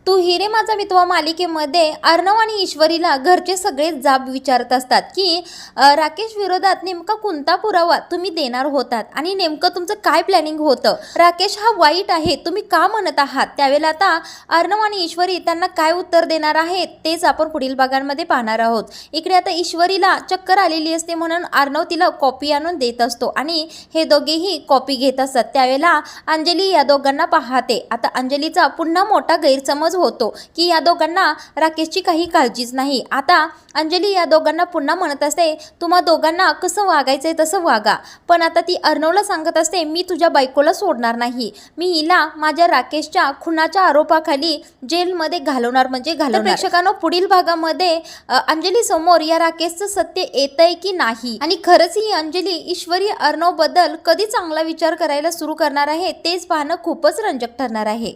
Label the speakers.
Speaker 1: तू हिरे माझा विधवा मालिकेमध्ये अर्णव आणि ईश्वरीला घरचे सगळे जाब विचारत असतात की राकेश विरोधात नेमका कोणता पुरावा तुम्ही देणार होतात आणि नेमकं तुमचं काय प्लॅनिंग होतं. राकेश हा वाईट आहे तुम्ही का म्हणत आहात. त्यावेळेला आता अर्णव आणि ईश्वरी त्यांना काय उत्तर देणार आहेत तेच आपण पुढील भागांमध्ये पाहणार आहोत. इकडे आता ईश्वरीला चक्कर आलेली असते म्हणून अर्णव तिला कॉपी आणून देत असतो आणि हे दोघेही कॉपी घेत असतात. त्यावेळेला अंजली या दोघांना पाहते. आता अंजलीचा पुन्हा मोठा गैरसमज होतो की या दोघांना राकेशची काही काळजीच नाही. आता अंजली या दोघांना पुन्हा म्हणत असते तुम्हा दोघांना कसं वागायचंय तसं वागा. पण आता ती अर्णवला सांगत असते मी तुझ्या बायकोला सोडणार नाही, मी हिला माझ्या राकेशच्या खुनाच्या आरोपाखाली जेलमध्ये घालवणार म्हणजे घालवणार. प्रेक्षकांनो पुढील भागामध्ये अंजली समोर या राकेशचं सत्य येतंय की नाही आणि खरंच ही अंजली ईश्वरी अर्णव बद्दल कधी चांगला विचार करायला सुरू करणार आहे तेच पाहणं खूपच रंजक ठरणार आहे.